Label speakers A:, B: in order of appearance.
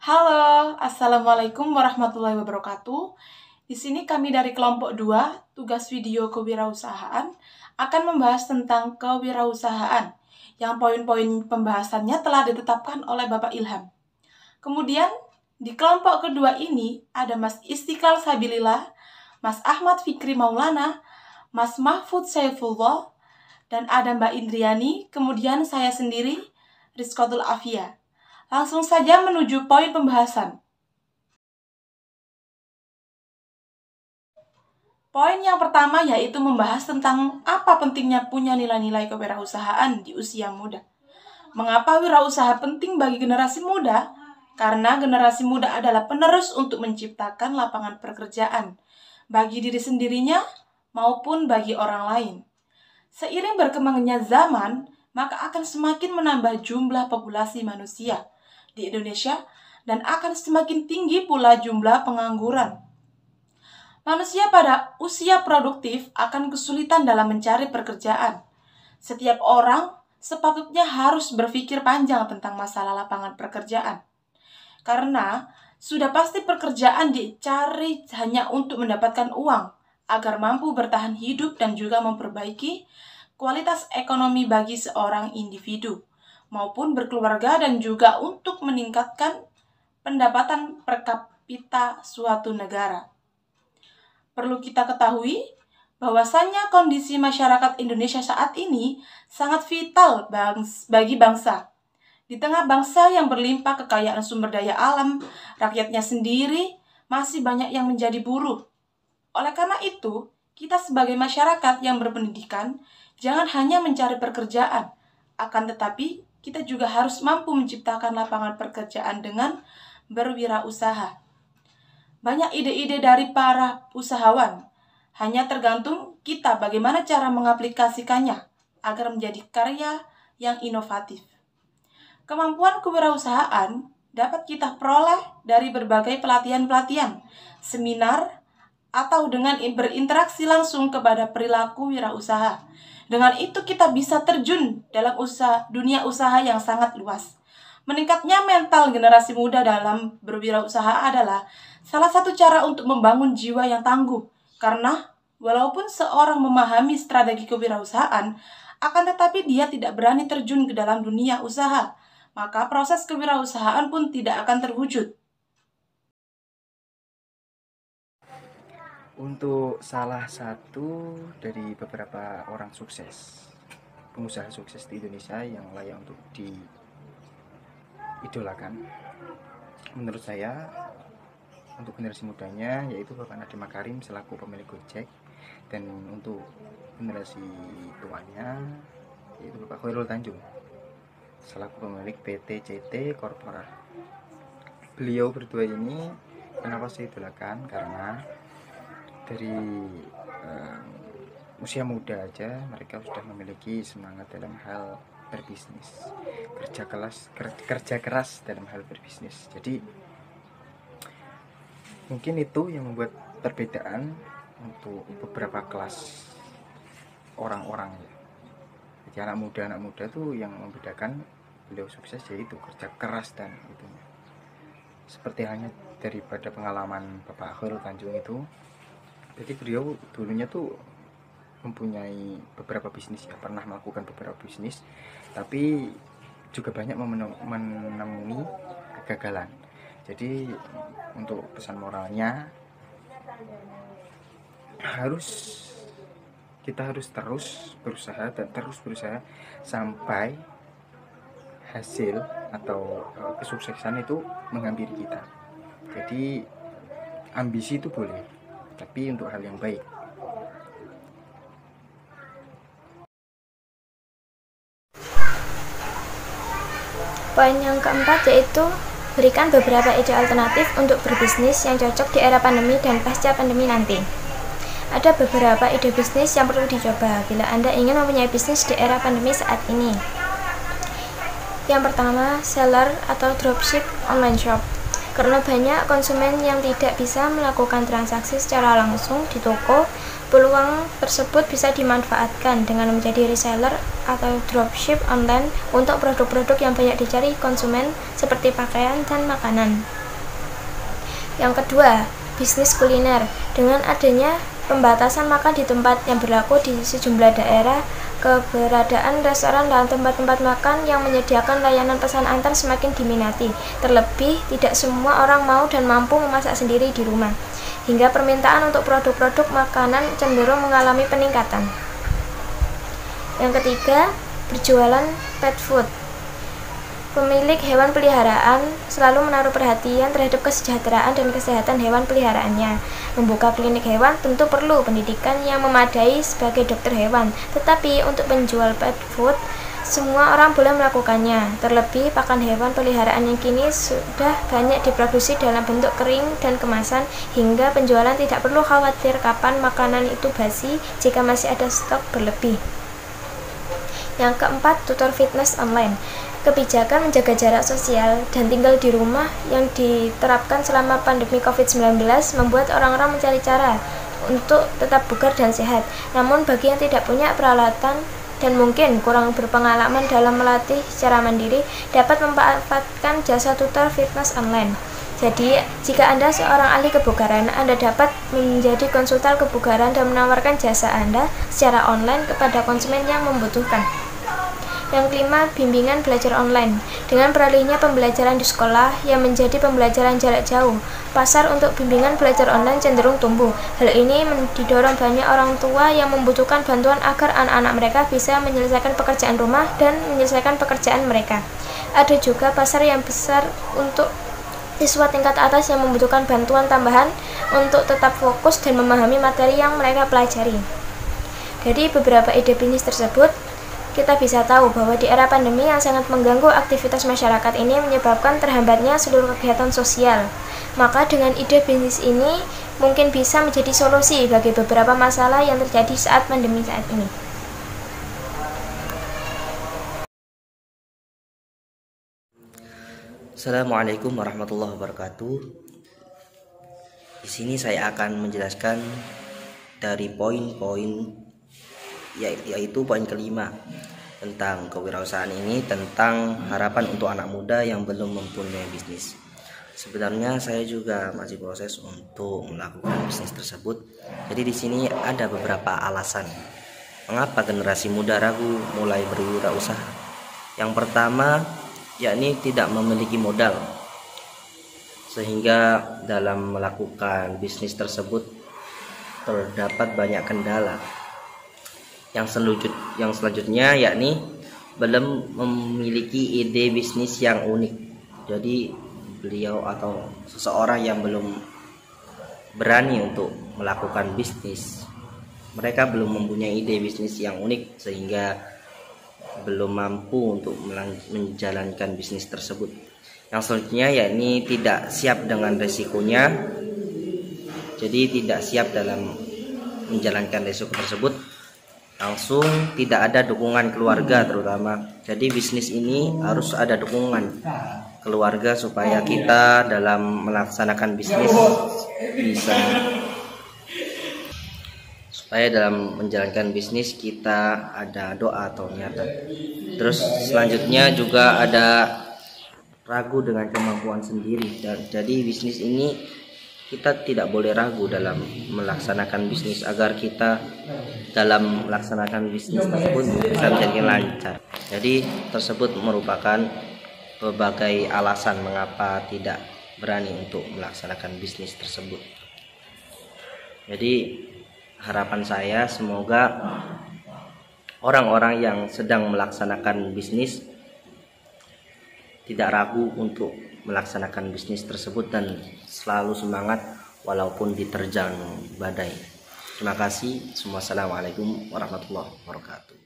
A: Halo, Assalamualaikum warahmatullahi wabarakatuh. Di sini kami dari kelompok 2, tugas video kewirausahaan, akan membahas tentang kewirausahaan, yang poin-poin pembahasannya telah ditetapkan oleh Bapak Ilham. Kemudian, di kelompok kedua ini ada Mas Istiqlal Sabilillah, Mas Ahmad Fikri Maulana, Mas Mahfud Saifullah, dan ada Mbak Indriani, kemudian saya sendiri, Rizqatul Afia. Langsung saja menuju poin pembahasan. Poin yang pertama yaitu membahas tentang apa pentingnya punya nilai-nilai kewirausahaan di usia muda. Mengapa wirausaha penting bagi generasi muda? Karena generasi muda adalah penerus untuk menciptakan lapangan pekerjaan bagi diri sendirinya maupun bagi orang lain. Seiring berkembangnya zaman, maka akan semakin menambah jumlah populasi manusia di Indonesia dan akan semakin tinggi pula jumlah pengangguran. Manusia pada usia produktif akan kesulitan dalam mencari pekerjaan. Setiap orang sepatutnya harus berpikir panjang tentang masalah lapangan pekerjaan. Karena sudah pasti pekerjaan dicari hanya untuk mendapatkan uang agar mampu bertahan hidup dan juga memperbaiki kualitas ekonomi bagi seorang individu maupun berkeluarga dan juga untuk meningkatkan pendapatan per kapita suatu negara. Perlu kita ketahui bahwasannya kondisi masyarakat Indonesia saat ini sangat vital bagi bangsa. Di tengah bangsa yang berlimpah kekayaan sumber daya alam, rakyatnya sendiri masih banyak yang menjadi buruh. Oleh karena itu, kita sebagai masyarakat yang berpendidikan jangan hanya mencari pekerjaan, akan tetapi kita juga harus mampu menciptakan lapangan pekerjaan dengan berwirausaha. Banyak ide-ide dari para usahawan, hanya tergantung kita bagaimana cara mengaplikasikannya agar menjadi karya yang inovatif. Kemampuan kewirausahaan dapat kita peroleh dari berbagai pelatihan-pelatihan, seminar, atau dengan berinteraksi langsung kepada perilaku wirausaha. Dengan itu kita bisa terjun dalam dunia usaha yang sangat luas. Meningkatnya mental generasi muda dalam berwirausaha adalah salah satu cara untuk membangun jiwa yang tangguh. Karena walaupun seorang memahami strategi kewirausahaan, akan tetapi dia tidak berani terjun ke dalam dunia usaha, maka proses kewirausahaan pun tidak akan terwujud.
B: Untuk salah satu dari beberapa orang sukses, pengusaha sukses di Indonesia yang layak untuk diidolakan, menurut saya untuk generasi mudanya yaitu Bapak Nadiem Makarim selaku pemilik Gojek, dan untuk generasi tuanya yaitu Bapak Khairul Tanjung selaku pemilik PT CT Corpora. Beliau berdua ini kenapa saya idolakan? Karena dari usia muda aja mereka sudah memiliki semangat dalam hal berbisnis, kerja keras dalam hal berbisnis. Jadi mungkin itu yang membuat perbedaan untuk beberapa kelas orang-orang ya. Jadi anak muda tuh yang membedakan beliau sukses yaitu kerja keras dan itunya. Seperti halnya daripada pengalaman Bapak Khairul Tanjung itu. Jadi beliau dulunya tuh mempunyai beberapa bisnis ya, pernah melakukan beberapa bisnis, tapi juga banyak menemui kegagalan. Jadi untuk pesan moralnya kita harus terus berusaha sampai hasil atau kesuksesan itu menghampiri kita. Jadi ambisi itu boleh, tapi untuk hal yang baik.
C: Poin yang keempat yaitu berikan beberapa ide alternatif untuk berbisnis yang cocok di era pandemi dan pasca pandemi nanti. Ada beberapa ide bisnis yang perlu dicoba bila Anda ingin mempunyai bisnis di era pandemi saat ini. Yang pertama, seller atau dropship online shop. Karena banyak konsumen yang tidak bisa melakukan transaksi secara langsung di toko, Peluang tersebut bisa dimanfaatkan dengan menjadi reseller atau dropship online untuk produk-produk yang banyak dicari konsumen seperti pakaian dan makanan. Yang kedua, bisnis kuliner. Dengan adanya pembatasan makan di tempat yang berlaku di sejumlah daerah, keberadaan restoran dan tempat-tempat makan yang menyediakan layanan pesan antar semakin diminati. Terlebih, tidak semua orang mau dan mampu memasak sendiri di rumah, hingga permintaan untuk produk-produk makanan cenderung mengalami peningkatan. Yang ketiga, berjualan pet food. Pemilik hewan peliharaan selalu menaruh perhatian terhadap kesejahteraan dan kesehatan hewan peliharaannya. Membuka klinik hewan tentu perlu pendidikan yang memadai sebagai dokter hewan, tetapi untuk penjual pet food, semua orang boleh melakukannya. Terlebih, pakan hewan peliharaan yang kini sudah banyak diproduksi dalam bentuk kering dan kemasan, hingga penjualan tidak perlu khawatir kapan makanan itu basi jika masih ada stok berlebih. Yang keempat, tutor fitness online. Kebijakan menjaga jarak sosial dan tinggal di rumah yang diterapkan selama pandemi COVID-19 membuat orang-orang mencari cara untuk tetap bugar dan sehat. Namun bagi yang tidak punya peralatan dan mungkin kurang berpengalaman dalam melatih secara mandiri, dapat memanfaatkan jasa tutor fitness online. Jadi, jika Anda seorang ahli kebugaran, Anda dapat menjadi konsultan kebugaran dan menawarkan jasa Anda secara online kepada konsumen yang membutuhkan. Yang kelima, bimbingan belajar online. Dengan beralihnya pembelajaran di sekolah yang menjadi pembelajaran jarak jauh, pasar untuk bimbingan belajar online cenderung tumbuh. Hal ini didorong banyak orang tua yang membutuhkan bantuan agar anak-anak mereka bisa menyelesaikan pekerjaan rumah dan menyelesaikan pekerjaan mereka. Ada juga pasar yang besar untuk siswa tingkat atas yang membutuhkan bantuan tambahan untuk tetap fokus dan memahami materi yang mereka pelajari. Dari beberapa ide bisnis tersebut, kita bisa tahu bahwa di era pandemi yang sangat mengganggu aktivitas masyarakat ini menyebabkan terhambatnya seluruh kegiatan sosial. Maka dengan ide bisnis ini mungkin bisa menjadi solusi bagi beberapa masalah yang terjadi saat pandemi saat ini.
D: Assalamualaikum warahmatullahi wabarakatuh. Di sini saya akan menjelaskan dari poin-poin, yaitu poin kelima tentang kewirausahaan ini, tentang harapan untuk anak muda yang belum mempunyai bisnis. Sebenarnya saya juga masih proses untuk melakukan bisnis tersebut. Jadi di sini ada beberapa alasan mengapa generasi muda ragu mulai berwirausaha. Yang pertama, yakni tidak memiliki modal, sehingga dalam melakukan bisnis tersebut terdapat banyak kendala. Yang selanjutnya yakni belum memiliki ide bisnis yang unik. Jadi beliau atau seseorang yang belum berani untuk melakukan bisnis, mereka belum mempunyai ide bisnis yang unik sehingga belum mampu untuk menjalankan bisnis tersebut. Yang selanjutnya yakni tidak siap dengan resikonya. Jadi tidak siap dalam menjalankan resiko tersebut. Langsung tidak ada dukungan keluarga terutama. Jadi bisnis ini harus ada dukungan keluarga supaya kita dalam melaksanakan bisnis supaya dalam menjalankan bisnis kita ada doa atau niatan. Terus selanjutnya juga ada ragu dengan kemampuan sendiri. Jadi bisnis ini kita tidak boleh ragu dalam melaksanakan bisnis agar kita dalam melaksanakan bisnis tersebut bisa menjadi lancar. Jadi tersebut merupakan berbagai alasan mengapa tidak berani untuk melaksanakan bisnis tersebut. Jadi harapan saya semoga orang-orang yang sedang melaksanakan bisnis tidak ragu untuk melaksanakan bisnis tersebut dan selalu semangat walaupun diterjang badai. Terima kasih. Assalamualaikum warahmatullahi wabarakatuh.